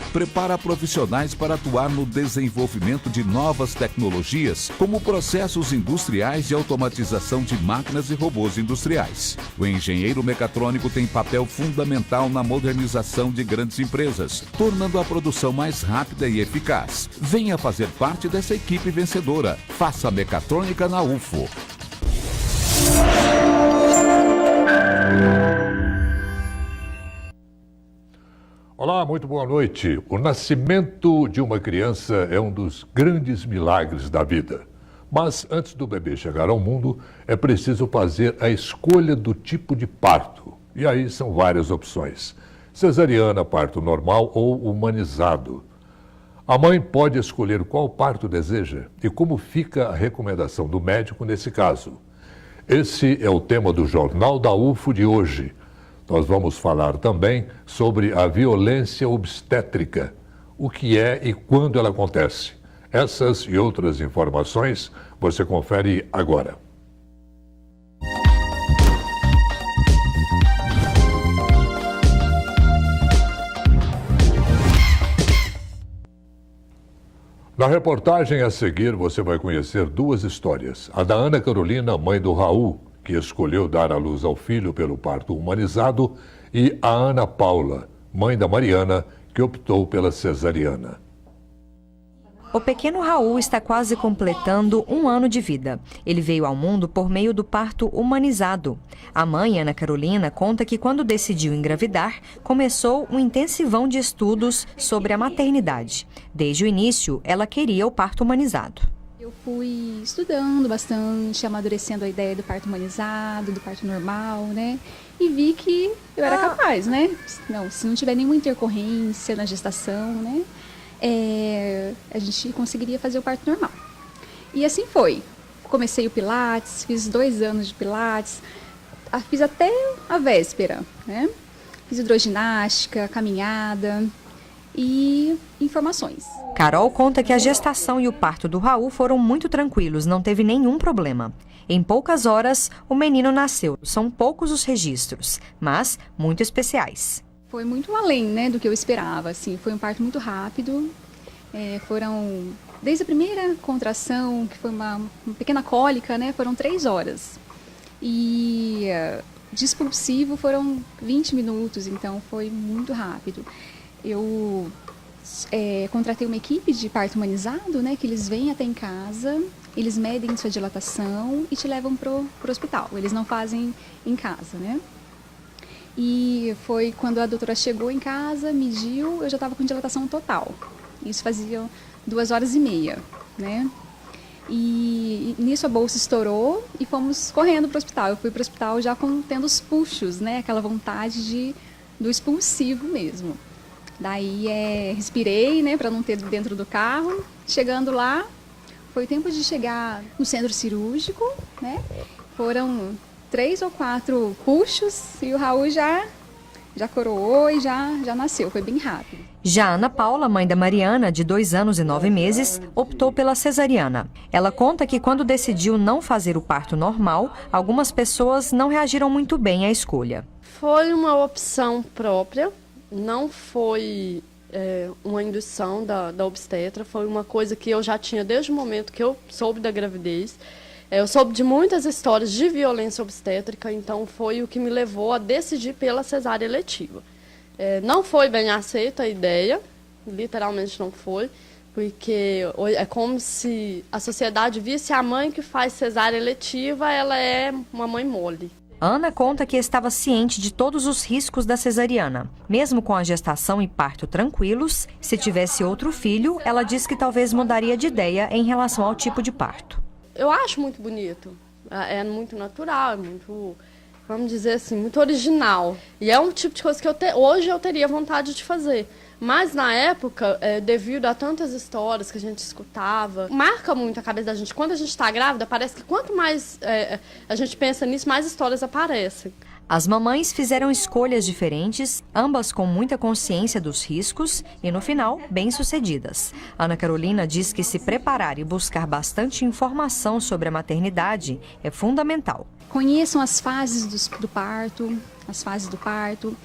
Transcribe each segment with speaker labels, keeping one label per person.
Speaker 1: prepara profissionais para atuar no desenvolvimento de novas tecnologias, como processos industriais de automatização de máquinas e robôs industriais. O engenheiro mecatrônico tem papel fundamental na modernização de grandes empresas, tornando a produção mais rápida e eficaz. Venha fazer parte dessa equipe vencedora. Faça mecatrônica na UFO.
Speaker 2: Olá, muito boa noite. O nascimento de uma criança é um dos grandes milagres da vida. Mas antes do bebê chegar ao mundo, é preciso fazer a escolha do tipo de parto. E aí são várias opções: cesariana, parto normal ou humanizado. A mãe pode escolher qual parto deseja e como fica a recomendação do médico nesse caso. Esse é o tema do Jornal da UFO de hoje. Nós vamos falar também sobre a violência obstétrica, o que é e quando ela acontece. Essas e outras informações você confere agora. Na reportagem a seguir, você vai conhecer duas histórias. A da Ana Carolina, mãe do Raul, que escolheu dar à luz ao filho pelo parto humanizado, e a Ana Paula, mãe da Mariana, que optou pela cesariana.
Speaker 3: O pequeno Raul está quase completando 1 ano de vida. Ele veio ao mundo por meio do parto humanizado. A mãe, Ana Carolina, conta que quando decidiu engravidar, começou um intensivão de estudos sobre a maternidade. Desde o início, ela queria o parto humanizado.
Speaker 4: Eu fui estudando bastante, amadurecendo a ideia do parto humanizado, do parto normal, né? E vi que eu era capaz, né? Não, se não tiver nenhuma intercorrência na gestação, né? A gente conseguiria fazer o parto normal. E assim foi. Comecei o Pilates, fiz 2 anos de Pilates, fiz até a véspera, né? Fiz hidroginástica, caminhada e informações.
Speaker 3: Carol conta que a gestação e o parto do Raul foram muito tranquilos, não teve nenhum problema. Em poucas horas, o menino nasceu. São poucos os registros, mas muito especiais.
Speaker 4: Foi muito além, né, do que eu esperava. Assim, foi um parto muito rápido. Desde a primeira contração, que foi uma pequena cólica, né, foram 3 horas. E de expulsivo foram 20 minutos, então foi muito rápido. Eu contratei uma equipe de parto humanizado, né, que eles vêm até em casa, eles medem sua dilatação e te levam pro hospital. Eles não fazem em casa, né? E foi quando a doutora chegou em casa, mediu, eu já estava com dilatação total. Isso fazia 2h30, né? E nisso a bolsa estourou e fomos correndo para o hospital. Eu fui para o hospital já tendo os puxos, né? Aquela vontade do expulsivo mesmo. Daí respirei, né, para não ter dentro do carro. Chegando lá, foi o tempo de chegar no centro cirúrgico, né? Foram 3 ou 4 puxos e o Raul já coroou e já nasceu, foi bem rápido.
Speaker 3: Já a Ana Paula, mãe da Mariana, de 2 anos e 9 meses, optou pela cesariana. Ela conta que quando decidiu não fazer o parto normal, algumas pessoas não reagiram muito bem à escolha.
Speaker 5: Foi uma opção própria, não foi uma indução da obstetra, foi uma coisa que eu já tinha desde o momento que eu soube da gravidez. Eu soube de muitas histórias de violência obstétrica, então foi o que me levou a decidir pela cesárea eletiva. Não foi bem aceita a ideia, literalmente não foi, porque é como se a sociedade visse a mãe que faz cesárea eletiva, ela é uma mãe mole.
Speaker 3: Ana conta que estava ciente de todos os riscos da cesariana. Mesmo com a gestação e parto tranquilos, se tivesse outro filho, ela diz que talvez mudaria de ideia em relação ao tipo de parto.
Speaker 5: Eu acho muito bonito, é muito natural, é muito, vamos dizer assim, muito original. E é um tipo de coisa que hoje eu teria vontade de fazer. Mas na época, devido a tantas histórias que a gente escutava, marca muito a cabeça da gente. Quando a gente está grávida, parece que quanto mais a gente pensa nisso, mais histórias aparecem.
Speaker 3: As mamães fizeram escolhas diferentes, ambas com muita consciência dos riscos e, no final, bem-sucedidas. Ana Carolina diz que se preparar e buscar bastante informação sobre a maternidade é fundamental.
Speaker 4: Conheçam as fases do parto, as fases do parto.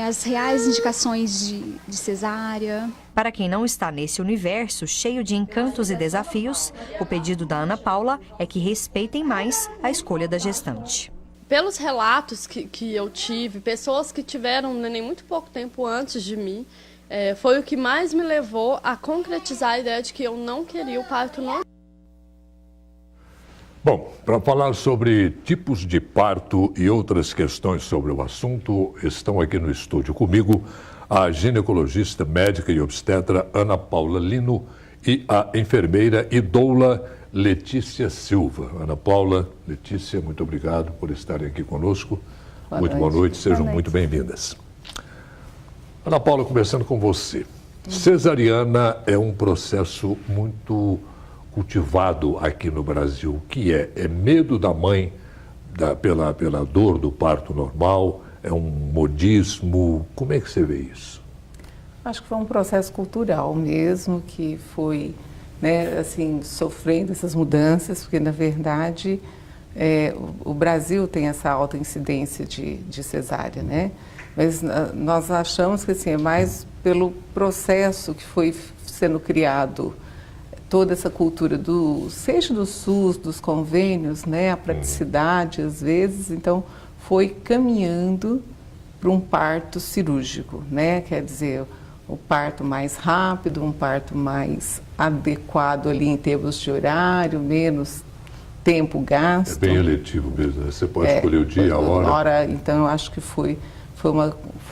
Speaker 4: as reais indicações de cesárea.
Speaker 3: Para quem não está nesse universo cheio de encantos e desafios, o pedido da Ana Paula é que respeitem mais a escolha da gestante.
Speaker 5: Pelos relatos que eu tive, pessoas que tiveram neném muito pouco tempo antes de mim, foi o que mais me levou a concretizar a ideia de que eu não queria o parto normal.
Speaker 2: Bom, para falar sobre tipos de parto e outras questões sobre o assunto, estão aqui no estúdio comigo a ginecologista, médica e obstetra Ana Paula Lino e a enfermeira e doula Letícia Silva. Ana Paula, Letícia, muito obrigado por estarem aqui conosco. Muito boa noite, sejam muito bem-vindas. Ana Paula, começando com você. Cesariana é um processo muito cultivado aqui no Brasil. O que é? É medo da mãe pela dor do parto normal? É um modismo? Como é que você vê isso?
Speaker 6: Acho que foi um processo cultural mesmo, que foi, né, assim, sofrendo essas mudanças, porque, na verdade, o Brasil tem essa alta incidência de cesárea, né? Mas nós achamos que, assim, é mais pelo processo que foi sendo criado, toda essa cultura seja do SUS, dos convênios, né, a praticidade às vezes, então foi caminhando para um parto cirúrgico, né, quer dizer, o parto mais rápido, um parto mais adequado ali em termos de horário, menos tempo gasto.
Speaker 2: É bem eletivo mesmo, né? Você pode escolher o dia, a hora. Então eu acho que foi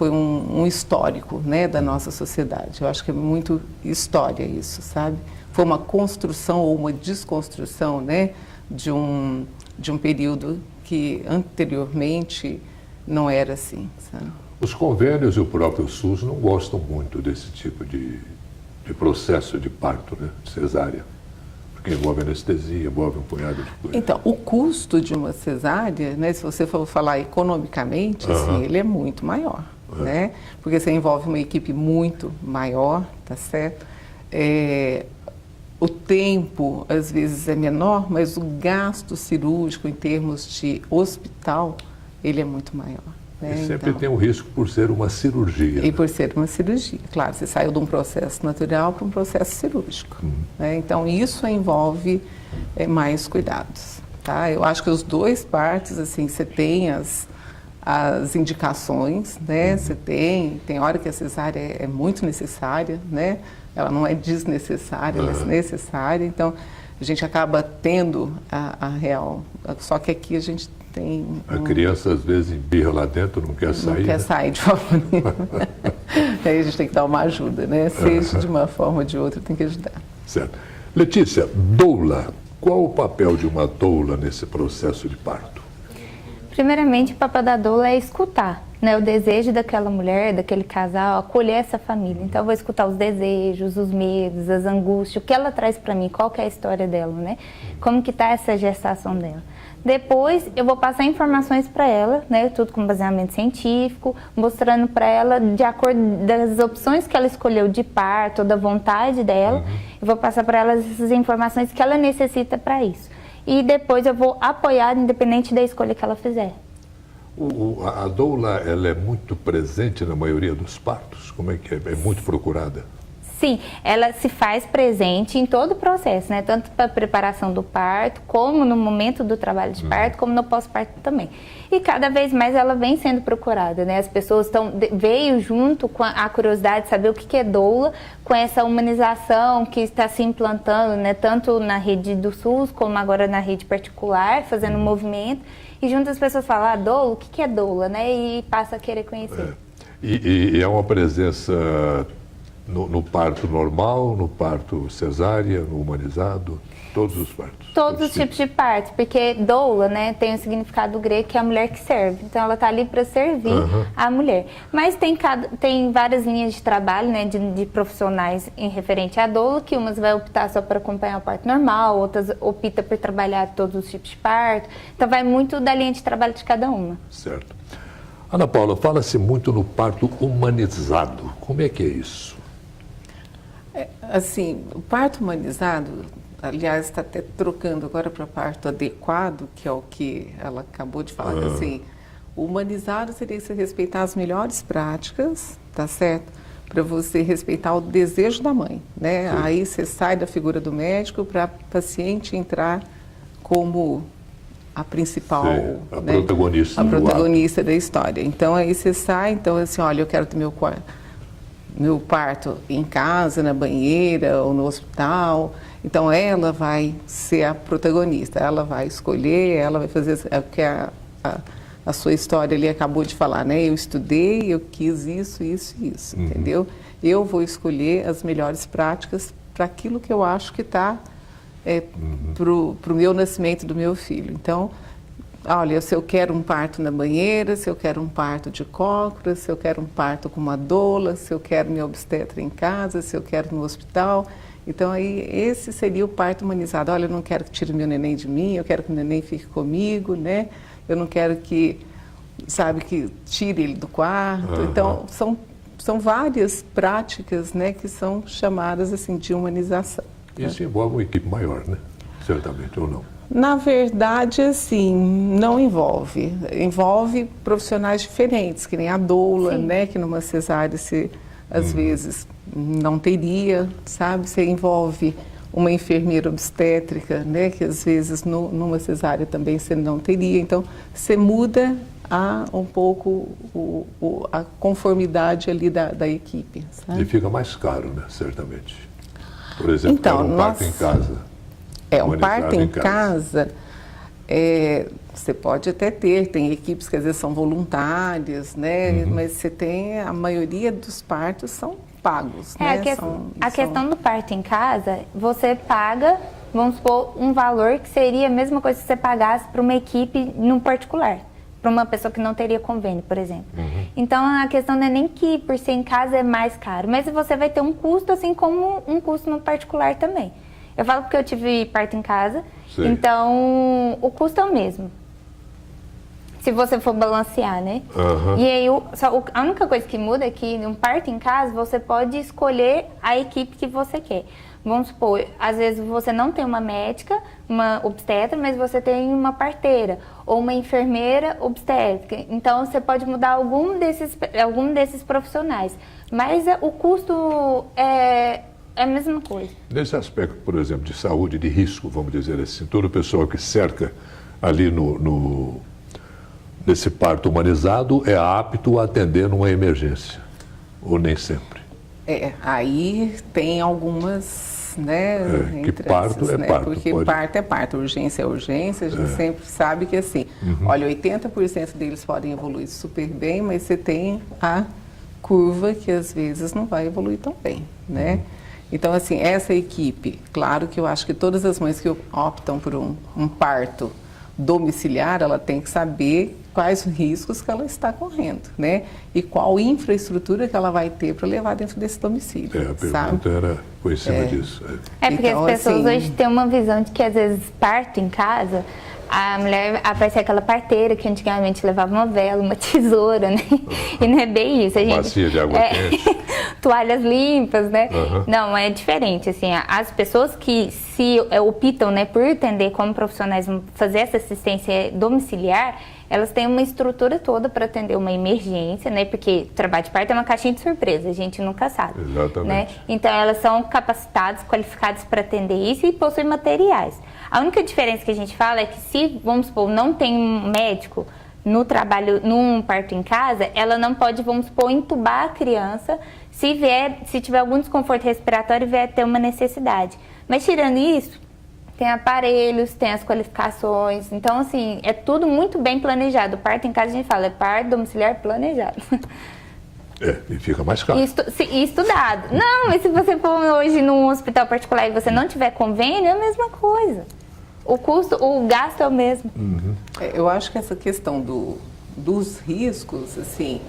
Speaker 2: um histórico, né, da nossa sociedade. Eu acho que é muito história isso, sabe? Foi uma construção ou uma desconstrução, né, de um período que anteriormente não era assim, sabe? Os convênios e o próprio SUS não gostam muito desse tipo de processo de parto, né, de cesárea, porque envolve anestesia, envolve um punhado de coisas.
Speaker 6: Então, o custo de uma cesárea, né, se você for falar economicamente, assim, ele é muito maior, né? Porque você envolve uma equipe muito maior, tá certo? O tempo, às vezes, é menor, mas o gasto cirúrgico em termos de hospital, ele é muito maior. Né?
Speaker 2: E sempre tem um risco por ser uma cirurgia.
Speaker 6: E por ser uma cirurgia. Claro, você saiu de um processo natural para um processo cirúrgico. Né? Então, isso envolve mais cuidados. Tá? Eu acho que os dois partes, assim, você tem as indicações, né? Você tem hora que a cesárea é muito necessária, né? Ela não é desnecessária, ela é necessária, então a gente acaba tendo a real, só que aqui a gente tem...
Speaker 2: A criança às vezes embirra lá dentro, não quer sair.
Speaker 6: Não quer sair de forma nenhuma. Aí a gente tem que dar uma ajuda, né? Seja de uma forma ou de outra, tem que ajudar.
Speaker 2: Certo. Letícia, doula, qual o papel de uma doula nesse processo de parto?
Speaker 7: Primeiramente, o papel da doula é escutar, né, o desejo daquela mulher, daquele casal, acolher essa família. Então, eu vou escutar os desejos, os medos, as angústias, o que ela traz para mim, qual que é a história dela, né? Como que está essa gestação dela. Depois, eu vou passar informações para ela, né, tudo com baseamento científico, mostrando para ela, de acordo das opções que ela escolheu de parto, da vontade dela, eu vou passar para ela essas informações que ela necessita para isso. E depois eu vou apoiar, independente da escolha que ela fizer.
Speaker 2: A doula, ela é muito presente na maioria dos partos? Como é que é? É muito procurada?
Speaker 7: Sim, ela se faz presente em todo o processo, né? Tanto para a preparação do parto, como no momento do trabalho de parto, como no pós-parto também. E cada vez mais ela vem sendo procurada, né? As pessoas veio junto com a curiosidade de saber o que é doula, com essa humanização que está se implantando, né? Tanto na rede do SUS, como agora na rede particular, fazendo um movimento. E junto as pessoas falam, doula, o que é doula, né? E passa a querer conhecer.
Speaker 2: E é uma presença no parto normal, no parto cesárea, no humanizado, todos os partos?
Speaker 7: Todos os tipos de partos, porque doula, né, tem o significado grego que é a mulher que serve. Então ela está ali para servir a mulher. Mas tem várias linhas de trabalho, né, de profissionais em referente à doula, que umas vai optar só para acompanhar o parto normal, outras optam por trabalhar todos os tipos de parto. Então vai muito da linha de trabalho de cada uma.
Speaker 2: Certo. Ana Paula, fala-se muito no parto humanizado. Como é que é isso?
Speaker 6: Assim, o parto humanizado, aliás, está até trocando agora para parto adequado, que é o que ela acabou de falar, que assim, O humanizado seria você respeitar as melhores práticas, tá certo? Para você respeitar o desejo da mãe, né?
Speaker 2: Sim.
Speaker 6: Aí você sai da figura do médico para paciente entrar como a principal,
Speaker 2: Sim, a
Speaker 6: né?
Speaker 2: protagonista.
Speaker 6: A protagonista da história. Então aí você sai, então assim, olha, eu quero ter meu parto em casa, na banheira ou no hospital. Então ela vai ser a protagonista, ela vai escolher, ela vai fazer o que a sua história ali acabou de falar, né? Eu estudei, eu quis isso, entendeu? Eu vou escolher as melhores práticas para aquilo que eu acho que está para o meu nascimento do meu filho. Então, olha, se eu quero um parto na banheira, se eu quero um parto de cócoras, se eu quero um parto com uma doula, se eu quero minha obstetra em casa, se eu quero no hospital. Então, aí, esse seria o parto humanizado. Olha, eu não quero que tire meu neném de mim, eu quero que o neném fique comigo, né? Eu não quero que tire ele do quarto. Então, são várias práticas, né, que são chamadas, assim, de humanização.
Speaker 2: Isso envolve uma equipe maior, né? Certamente, ou não?
Speaker 6: Na verdade, assim, não envolve. Envolve profissionais diferentes, que nem a doula, né, que numa cesárea você, às vezes, não teria, sabe? Você envolve uma enfermeira obstétrica, né, que às vezes numa cesárea também você não teria. Então, você muda um pouco a conformidade ali da equipe, sabe?
Speaker 2: E fica mais caro, né, certamente. Por exemplo,
Speaker 6: Então,
Speaker 2: um parto em casa.
Speaker 6: Um parto em casa, você pode até tem equipes que às vezes são voluntárias, né, mas você tem, a maioria dos partos são pagos, né?
Speaker 7: A questão do parto em casa, você paga, vamos supor, um valor que seria a mesma coisa que você pagasse para uma equipe no particular, para uma pessoa que não teria convênio, por exemplo. Então, a questão não é nem que por ser em casa é mais caro, mas você vai ter um custo, assim como um custo no particular também. Eu falo porque eu tive parto em casa, então o custo é o mesmo. Se você for balancear, né? E aí, a única coisa que muda é que num parto em casa, você pode escolher a equipe que você quer. Vamos supor, às vezes você não tem uma médica, uma obstetra, mas você tem uma parteira ou uma enfermeira obstétrica. Então, você pode mudar algum desses profissionais. Mas o custo é a mesma coisa.
Speaker 2: Nesse aspecto, por exemplo, de saúde, de risco, vamos dizer assim, todo o pessoal que cerca ali nesse parto humanizado é apto a atender numa emergência, ou nem sempre?
Speaker 6: Aí tem algumas, né?
Speaker 2: Que parto é parto.
Speaker 6: Porque parto é parto, urgência é urgência, a gente sempre sabe que assim, olha, 80% deles podem evoluir super bem, mas você tem a curva que às vezes não vai evoluir tão bem, né? Então, assim, essa equipe, claro que eu acho que todas as mães que optam por um parto domiciliar, ela tem que saber quais os riscos que ela está correndo, né? E qual infraestrutura que ela vai ter para levar dentro desse domicílio,
Speaker 2: a pergunta foi em cima disso.
Speaker 7: Porque então, as pessoas hoje têm uma visão de que às vezes parto em casa, a mulher aparece aquela parteira que antigamente levava uma vela, uma tesoura, né? E não é bem isso.
Speaker 2: Bacia de água quente.
Speaker 7: Toalhas limpas, né? Não, é diferente, assim, as pessoas que se optam, né, por atender como profissionais, fazer essa assistência domiciliar, elas têm uma estrutura toda para atender uma emergência, né? Porque trabalho de parto é uma caixinha de surpresa, a gente nunca sabe.
Speaker 2: Exatamente.
Speaker 7: Né? Então, elas são capacitadas, qualificadas para atender isso e possuem materiais. A única diferença que a gente fala é que se, vamos supor, não tem um médico no trabalho, num parto em casa, ela não pode, vamos supor, entubar a criança se tiver algum desconforto respiratório e vier ter uma necessidade. Mas tirando isso, tem aparelhos, tem as qualificações. Então, assim, é tudo muito bem planejado. O parto em casa, a gente fala, é parto domiciliar planejado.
Speaker 2: E fica mais caro.
Speaker 7: E estudado. Não, mas se você for hoje num hospital particular e você não tiver convênio, é a mesma coisa. O gasto é o mesmo.
Speaker 6: Eu acho que essa questão dos riscos, assim,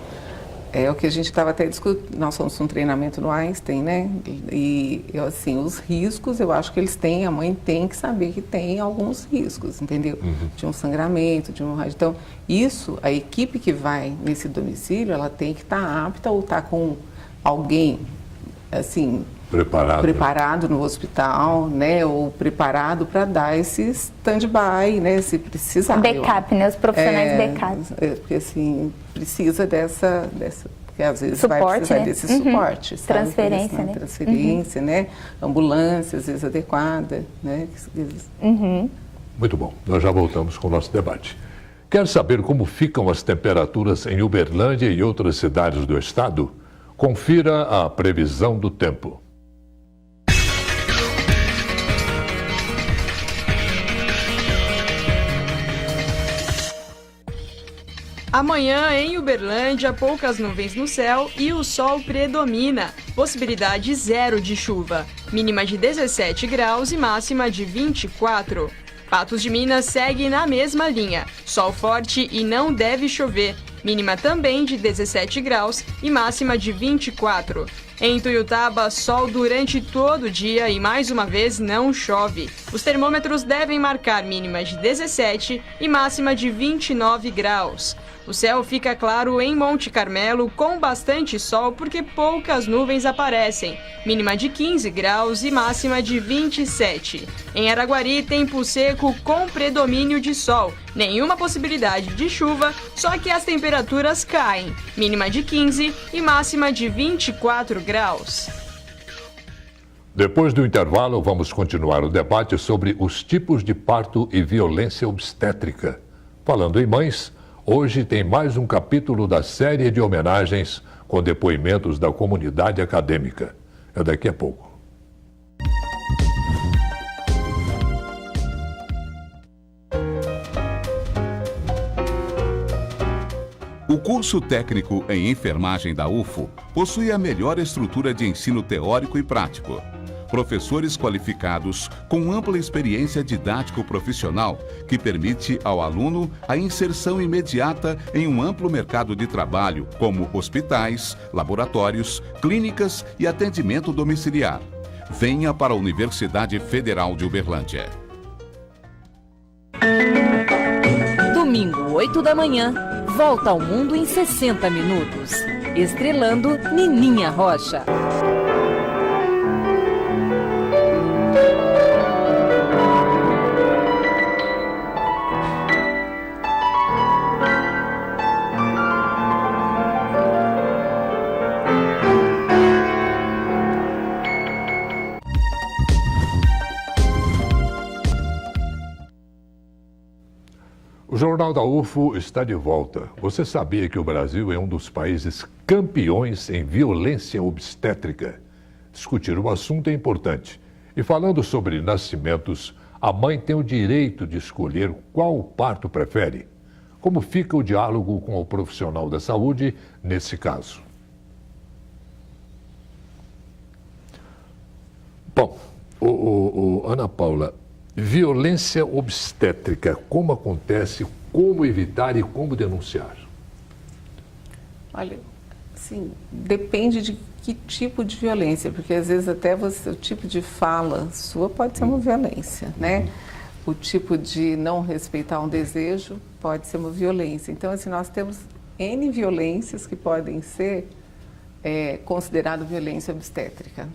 Speaker 6: é o que a gente estava até discutindo. Nós somos um treinamento no Einstein, né? E, assim, os riscos, eu acho que a mãe tem que saber que tem alguns riscos, entendeu? De um sangramento, de um rádio. Então, isso, a equipe que vai nesse domicílio, ela tem que estar apta ou estar com alguém, assim, preparado no hospital, né? Ou preparado para dar esse stand-by, né? Se precisar.
Speaker 7: Backup, né? Os profissionais backup.
Speaker 6: Porque assim, precisa dessa porque às vezes
Speaker 7: suporte,
Speaker 6: vai precisar
Speaker 7: né?
Speaker 6: desse suporte. Sabe?
Speaker 7: Transferência, né?
Speaker 6: Transferência, né? Ambulância, às vezes adequada, né?
Speaker 2: Muito bom, nós já voltamos com o nosso debate. Quer saber como ficam as temperaturas em Uberlândia e outras cidades do estado? Confira a previsão do tempo.
Speaker 8: Amanhã, em Uberlândia, poucas nuvens no céu e o sol predomina. Possibilidade 0 de chuva. Mínima de 17 graus e máxima de 24. Patos de Minas segue na mesma linha. Sol forte e não deve chover. Mínima também de 17 graus e máxima de 24. Em Tuiutaba, sol durante todo o dia e mais uma vez não chove. Os termômetros devem marcar mínima de 17 e máxima de 29 graus. O céu fica claro em Monte Carmelo com bastante sol porque poucas nuvens aparecem. Mínima de 15 graus e máxima de 27. Em Araguari, tempo seco com predomínio de sol. Nenhuma possibilidade de chuva, só que as temperaturas caem. Mínima de 15 e máxima de 24 graus.
Speaker 2: Depois do intervalo, vamos continuar o debate sobre os tipos de parto e violência obstétrica. Falando em mães, hoje tem mais um capítulo da série de homenagens com depoimentos da comunidade acadêmica. É daqui a pouco.
Speaker 1: O curso técnico em enfermagem da UFO possui a melhor estrutura de ensino teórico e prático. Professores qualificados com ampla experiência didático-profissional que permite ao aluno a inserção imediata em um amplo mercado de trabalho, como hospitais, laboratórios, clínicas e atendimento domiciliar. Venha para a Universidade Federal de Uberlândia.
Speaker 9: Domingo, 8 da manhã, Volta ao Mundo em 60 minutos. Estrelando Nininha Rocha.
Speaker 2: O Jornal da UFO está de volta. Você sabia que o Brasil é um dos países campeões em violência obstétrica? Discutir o assunto é importante. E falando sobre nascimentos, a mãe tem o direito de escolher qual parto prefere. Como fica o diálogo com o profissional da saúde nesse caso? Bom, Ana Paula, violência obstétrica, como acontece, como evitar e como denunciar?
Speaker 6: Olha, sim, depende de que tipo de violência, porque às vezes até o tipo de fala sua pode ser uma violência, né? O tipo de não respeitar um desejo pode ser uma violência. Então, assim, nós temos N violências que podem ser consideradas violência obstétrica,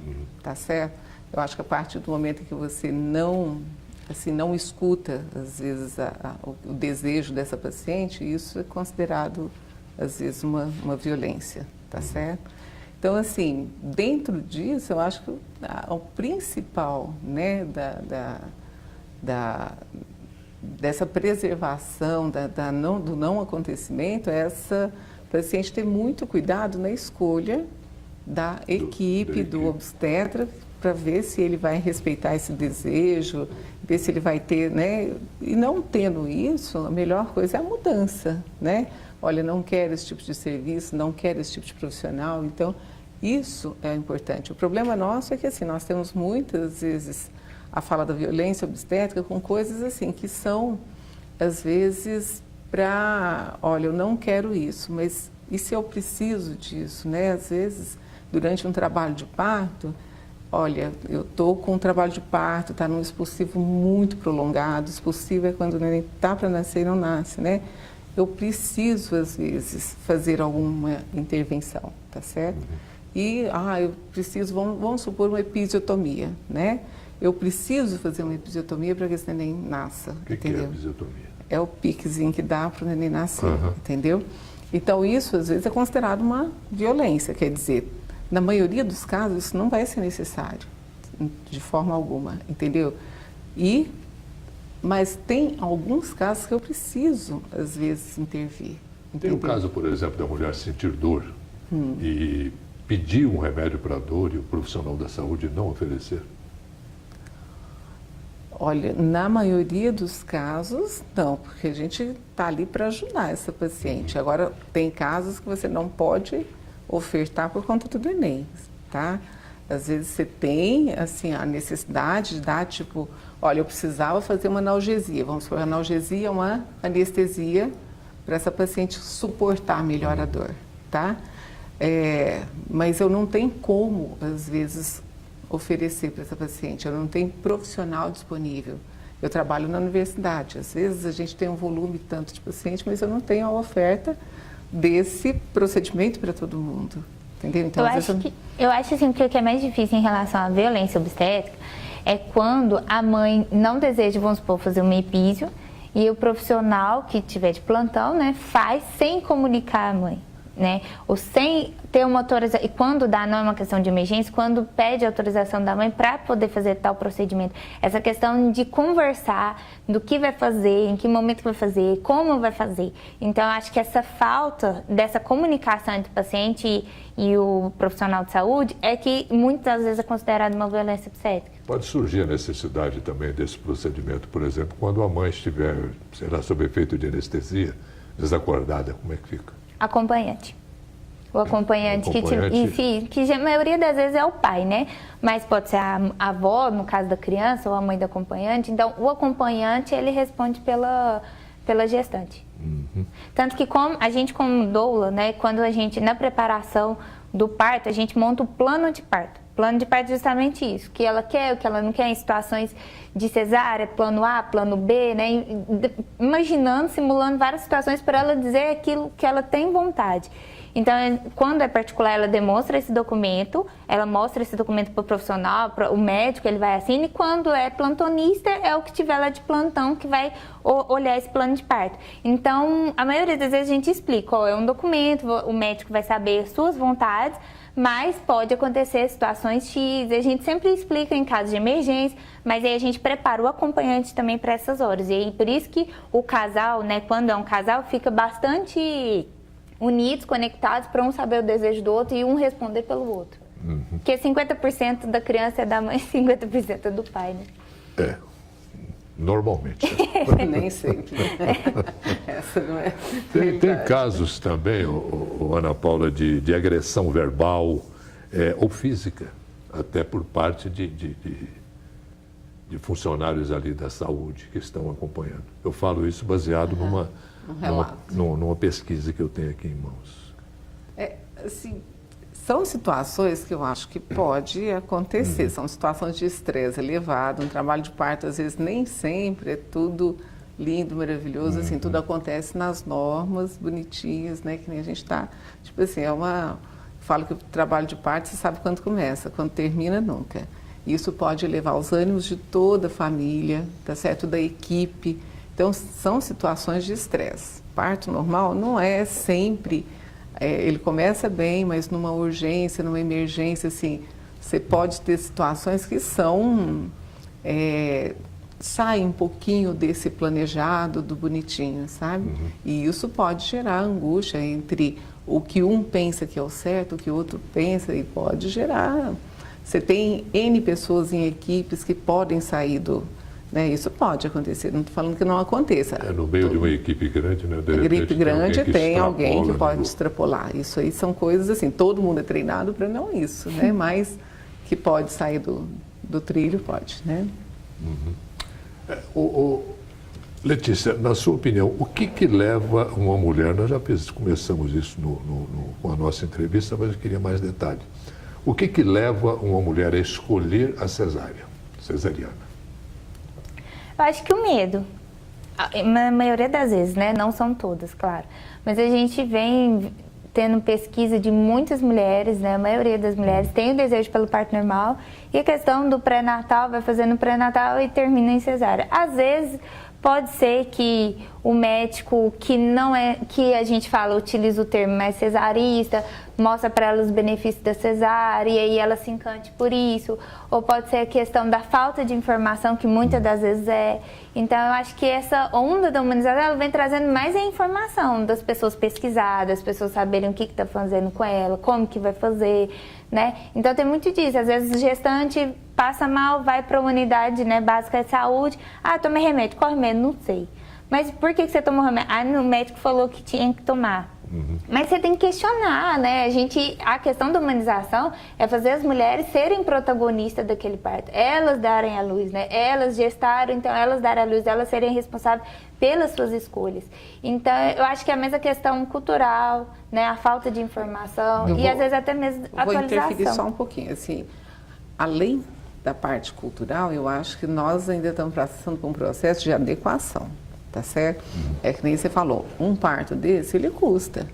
Speaker 6: tá certo? Eu acho que a partir do momento em que você não escuta, às vezes, o desejo dessa paciente, isso é considerado, às vezes, uma violência, tá certo? Então, assim, dentro disso, eu acho que o principal, né, dessa preservação, do não acontecimento, é essa paciente ter muito cuidado na escolha da equipe, do obstetra, para ver se ele vai respeitar esse desejo, ver se ele vai ter, né? E não tendo isso, a melhor coisa é a mudança, né? Olha, não quero esse tipo de serviço, não quero esse tipo de profissional, então isso é importante. O problema nosso é que, assim, nós temos muitas vezes a fala da violência obstétrica com coisas, assim, que são, às vezes, olha, eu não quero isso, mas e se eu preciso disso, né? Às vezes, durante um trabalho de parto, olha, eu estou com um trabalho de parto, está num expulsivo muito prolongado, expulsivo é quando o neném está para nascer e não nasce, né? Eu preciso, às vezes, fazer alguma intervenção, tá certo? E, eu preciso, vamos supor, uma episiotomia, né? Eu preciso fazer uma episiotomia para que esse neném nasça,
Speaker 2: O que é episiotomia?
Speaker 6: É o piquezinho que dá para o neném nascer, entendeu? Então, isso, às vezes, é considerado uma violência, quer dizer, na maioria dos casos, isso não vai ser necessário, de forma alguma, entendeu? Mas tem alguns casos que eu preciso, às vezes, intervir.
Speaker 2: Tem o caso, por exemplo, da mulher sentir dor e pedir um remédio para a dor e o profissional da saúde não oferecer?
Speaker 6: Olha, na maioria dos casos, não, porque a gente está ali para ajudar essa paciente. Agora, tem casos que você não pode ofertar por conta do neném, tá? Às vezes você tem, assim, a necessidade de dar, tipo, olha, eu precisava fazer uma analgesia. Vamos supor, a analgesia é uma anestesia para essa paciente suportar melhor a dor, tá? Mas eu não tenho como, às vezes, oferecer para essa paciente. Eu não tenho profissional disponível. Eu trabalho na universidade. Às vezes a gente tem um volume tanto de paciente, mas eu não tenho a oferta desse procedimento para todo mundo. Entendeu? Então,
Speaker 7: eu acho assim, que o que é mais difícil em relação à violência obstétrica é quando a mãe não deseja, vamos supor, fazer uma epísio e o profissional que tiver de plantão, né, faz sem comunicar a mãe, né, ou sem ter uma autorização. E quando dá, não é uma questão de emergência, quando pede autorização da mãe para poder fazer tal procedimento. Essa questão de conversar do que vai fazer, em que momento vai fazer, como vai fazer. Então, eu acho que essa falta dessa comunicação entre o paciente e o profissional de saúde é que muitas vezes é considerado uma violência obstétrica.
Speaker 2: Pode surgir a necessidade também desse procedimento, por exemplo, quando a mãe estiver, será sob efeito de anestesia, desacordada, como é que fica?
Speaker 7: Acompanhante. O acompanhante, que a maioria das vezes é o pai, né? Mas pode ser a avó, no caso da criança, ou a mãe do acompanhante. Então, o acompanhante, ele responde pela gestante. Tanto que a gente como doula, né, quando a gente, na preparação do parto, a gente monta o plano de parto. Plano de parto é justamente isso, o que ela quer, o que ela não quer, em situações de cesárea, plano A, plano B, né, imaginando, simulando várias situações para ela dizer aquilo que ela tem vontade. Então, quando é particular, ela demonstra esse documento, ela mostra esse documento para o profissional, para o médico, ele vai assinar, e quando é plantonista, é o que tiver lá de plantão que vai olhar esse plano de parto. Então, a maioria das vezes a gente explica qual é um documento, o médico vai saber as suas vontades, mas pode acontecer situações X, a gente sempre explica em caso de emergência, mas aí a gente prepara o acompanhante também para essas horas. E aí, por isso que o casal, né, quando é um casal, fica bastante unidos, conectados, para um saber o desejo do outro e um responder pelo outro. Porque 50% da criança é da mãe e 50% é do pai, né?
Speaker 2: Normalmente.
Speaker 6: Nem sempre. Essa não é.
Speaker 2: Tem casos também, Ana Paula, de agressão verbal ou física, até por parte de funcionários ali da saúde que estão acompanhando. Eu falo isso baseado numa pesquisa que eu tenho aqui em mãos.
Speaker 6: Assim, são situações que eu acho que pode acontecer, são situações de estresse elevado, um trabalho de parto às vezes nem sempre é tudo lindo, maravilhoso, assim, tudo acontece nas normas bonitinhas, né, que nem a gente está, tipo assim, falo que o trabalho de parto você sabe quando começa, quando termina nunca. Isso pode elevar os ânimos de toda a família, tá certo, da equipe. Então, são situações de estresse. Parto normal não é sempre, ele começa bem, mas numa urgência, numa emergência, assim, você pode ter situações que saem um pouquinho desse planejado, do bonitinho, sabe? E isso pode gerar angústia entre o que um pensa que é o certo, o que o outro pensa, e pode gerar. Você tem N pessoas em equipes que podem sair né, isso pode acontecer, não estou falando que não aconteça.
Speaker 2: No meio de uma equipe grande, né?
Speaker 6: Equipe grande tem alguém que pode extrapolar. Isso aí são coisas assim, todo mundo é treinado para não isso, né? Mas que pode sair do trilho, pode, né?
Speaker 2: Letícia, na sua opinião, o que leva uma mulher, nós já começamos isso com a nossa entrevista, mas eu queria mais detalhe. O que leva uma mulher a escolher a cesariana?
Speaker 7: Eu acho que o medo, na maioria das vezes, né? Não são todas, claro. Mas a gente tendo pesquisa de muitas mulheres, né? A maioria das mulheres tem o desejo pelo parto normal, e a questão do pré-natal, vai fazendo pré-natal e termina em cesárea. Às vezes, pode ser que o médico que não é, que a gente fala, utiliza o termo mais cesarista, mostra para ela os benefícios da cesárea e aí ela se encante por isso. Ou pode ser a questão da falta de informação, que muitas das vezes é. Então, eu acho que essa onda da humanização, ela vem trazendo mais a informação das pessoas pesquisar, das pessoas saberem o que está fazendo com ela, como que vai fazer, né? Então, tem muito disso. Às vezes, o gestante passa mal, vai para a unidade, né, básica de saúde. Ah, tomei remédio. Qual remédio? Não sei. Mas por que você tomou remédio? Ah, o médico falou que tinha que tomar. Mas você tem que questionar, né? A questão da humanização é fazer as mulheres serem protagonistas daquele parto. Elas darem a luz, né? Elas gestaram, então elas darem a luz, elas serem responsáveis pelas suas escolhas. Então, eu acho que é a mesma questão cultural, né? A falta de informação às vezes até mesmo atualização.
Speaker 6: Vou interferir só um pouquinho, assim, além da parte cultural, eu acho que nós ainda estamos passando por um processo de adequação. Tá certo? É que nem você falou, um parto desse, ele custa,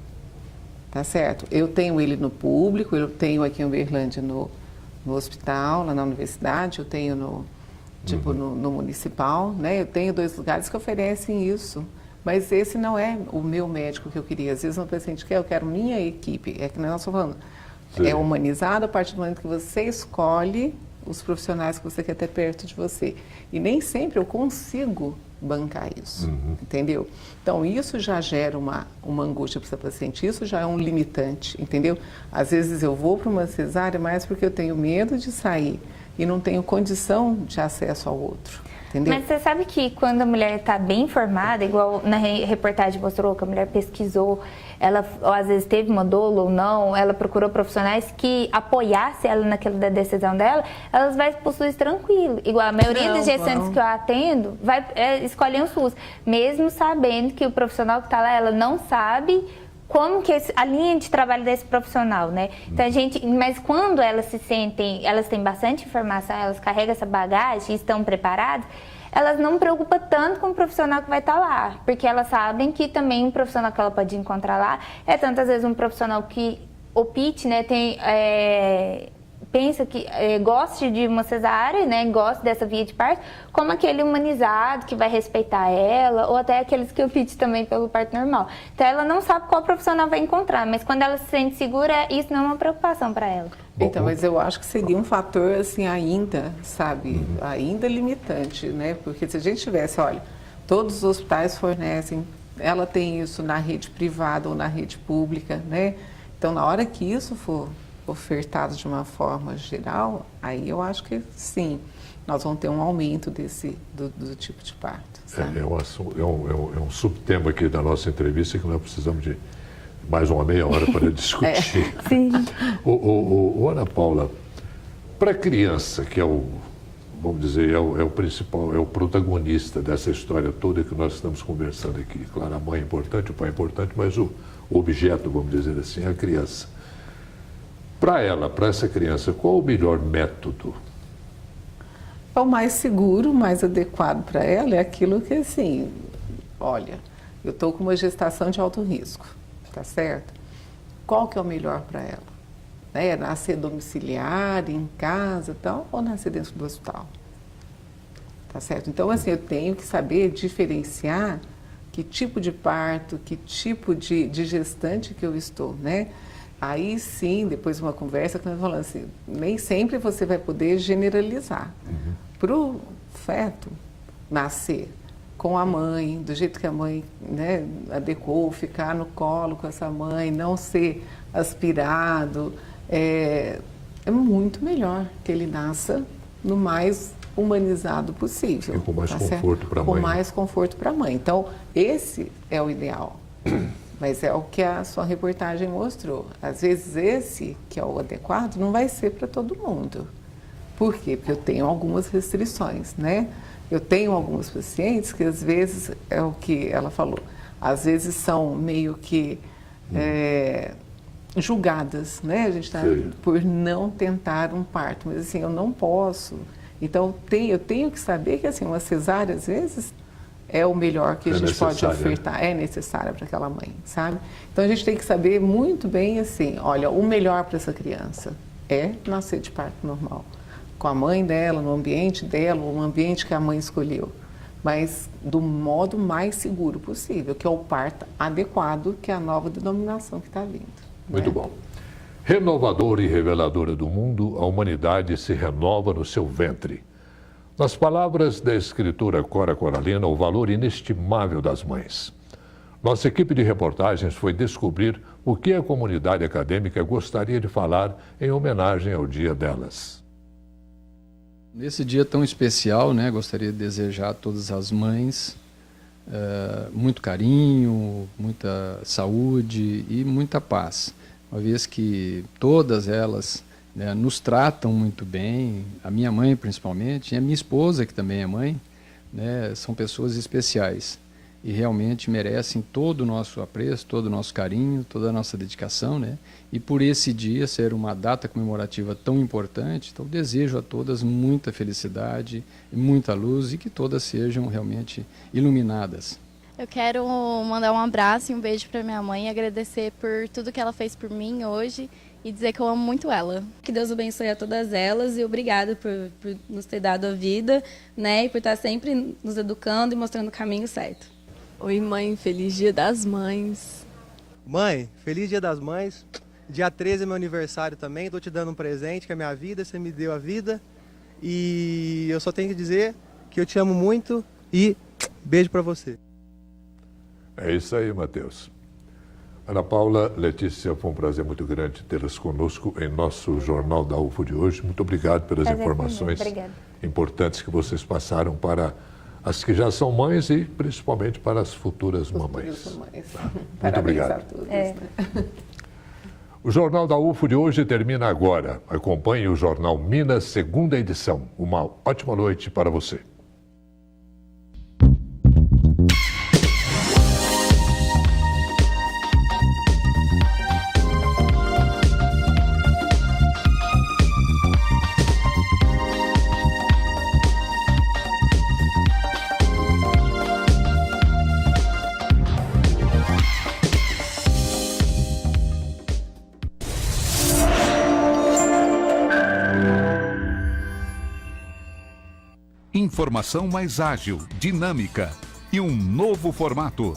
Speaker 6: tá certo? Eu tenho ele no público, eu tenho aqui em Uberlândia no hospital, lá na universidade, eu tenho no municipal, né? Eu tenho 2 lugares que oferecem isso, mas esse não é o meu médico que eu queria. Às vezes um paciente quer, eu quero minha equipe, é que nós estamos falando. Sim. É humanizado a partir do momento que você escolhe os profissionais que você quer ter perto de você. E nem sempre eu consigo bancar isso, entendeu? Então, isso já gera uma angústia para essa paciente, isso já é um limitante, entendeu? Às vezes eu vou para uma cesárea mais porque eu tenho medo de sair e não tenho condição de acesso ao outro, entendeu?
Speaker 7: Mas você sabe que quando a mulher está bem informada, igual na reportagem mostrou que a mulher pesquisou, ela ou às vezes teve uma dolo ou não, ela procurou profissionais que apoiassem ela naquela da decisão dela, elas vão pro SUS tranquilo. Igual a maioria das gestantes que eu atendo, escolhem o SUS, mesmo sabendo que o profissional que está lá, ela não sabe como que a linha de trabalho desse profissional, né? Então, mas quando elas se sentem, elas têm bastante informação, elas carregam essa bagagem e estão preparadas, elas não preocupam tanto com o profissional que vai estar lá, porque elas sabem que também um profissional que ela pode encontrar lá é tantas vezes um profissional que opte, né, pensa que goste de uma cesárea, né, goste dessa via de parto, como aquele humanizado que vai respeitar ela, ou até aqueles que optam também pelo parto normal. Então, ela não sabe qual profissional vai encontrar, mas quando ela se sente segura, isso não é uma preocupação para ela.
Speaker 6: Então, mas eu acho que seria um fator, assim, ainda, sabe, ainda limitante, né? Porque se a gente tivesse, olha, todos os hospitais fornecem, ela tem isso na rede privada ou na rede pública, né? Então, na hora que isso for ofertado de uma forma geral, aí eu acho que sim, nós vamos ter um aumento do tipo de parto. Sabe?
Speaker 2: É um subtema aqui da nossa entrevista que nós precisamos de mais uma meia hora para discutir.
Speaker 7: Sim.
Speaker 2: Ana Paula, para a criança, que vamos dizer, é o principal, é o protagonista dessa história toda que nós estamos conversando aqui. Claro, a mãe é importante, o pai é importante, mas o objeto, vamos dizer assim, é a criança. Para essa criança, qual o melhor método?
Speaker 6: O mais seguro, o mais adequado para ela é aquilo que, assim, olha, eu estou com uma gestação de alto risco, tá certo? Qual que é o melhor para ela? Né? Nascer domiciliar, em casa e tal, ou nascer dentro do hospital? Tá certo? Então, assim, eu tenho que saber diferenciar que tipo de parto, que tipo de gestante que eu estou, né? Aí sim, depois de uma conversa, que nós falamos assim, nem sempre você vai poder generalizar. Para o feto nascer com a mãe, do jeito que a mãe, né, adequou, ficar no colo com essa mãe, não ser aspirado, é muito melhor que ele nasça no mais humanizado possível.
Speaker 2: E com mais conforto para a mãe.
Speaker 6: Com mais conforto para a mãe. Então, esse é o ideal. Mas é o que a sua reportagem mostrou. Às vezes esse, que é o adequado, não vai ser para todo mundo. Por quê? Porque eu tenho algumas restrições, né? Eu tenho alguns pacientes que às vezes, é o que ela falou, às vezes são meio que julgadas, né? A gente está por não tentar um parto, mas assim, eu não posso. Então, eu tenho que saber que assim, uma cesárea, às vezes, é o melhor que a gente pode
Speaker 2: necessária,
Speaker 6: ofertar, é necessária para aquela mãe, sabe? Então a gente tem que saber muito bem assim, olha, o melhor para essa criança é nascer de parto normal, com a mãe dela, no ambiente dela, ou no ambiente que a mãe escolheu, mas do modo mais seguro possível, que é o parto adequado, que é a nova denominação que está vindo.
Speaker 2: Muito bom. Renovadora e reveladora do mundo, a humanidade se renova no seu ventre. Nas palavras da escritora Cora Coralina, o valor inestimável das mães. Nossa equipe de reportagens foi descobrir o que a comunidade acadêmica gostaria de falar em homenagem ao Dia delas.
Speaker 10: Nesse dia tão especial, né, gostaria de desejar a todas as mães muito carinho, muita saúde e muita paz, uma vez que todas elas, né, nos tratam muito bem, a minha mãe principalmente, e a minha esposa, que também é mãe, né, são pessoas especiais e realmente merecem todo o nosso apreço, todo o nosso carinho, toda a nossa dedicação, né? E por esse dia ser uma data comemorativa tão importante, então desejo a todas muita felicidade, muita luz e que todas sejam realmente iluminadas.
Speaker 11: Eu quero mandar um abraço e um beijo para minha mãe e agradecer por tudo que ela fez por mim hoje e dizer que eu amo muito ela.
Speaker 12: Que Deus abençoe a todas elas e obrigado por nos ter dado a vida, né? E por estar sempre nos educando e mostrando o caminho certo.
Speaker 13: Oi, mãe, feliz Dia das Mães.
Speaker 14: Mãe, feliz Dia das Mães. Dia 13 é meu aniversário também, tô te dando um presente que é a minha vida, você me deu a vida. E eu só tenho que dizer que eu te amo muito e beijo pra você.
Speaker 2: É isso aí, Matheus. Ana Paula, Letícia, foi um prazer muito grande tê-las conosco em nosso Jornal da UFO de hoje. Muito obrigado pelas informações importantes que vocês passaram para as que já são mães e principalmente para as futuras mamães. Tá? Muito obrigado. O Jornal da UFO de hoje termina agora. Acompanhe o Jornal Minas, segunda edição. Uma ótima noite para você.
Speaker 1: Informação mais ágil, dinâmica e um novo formato.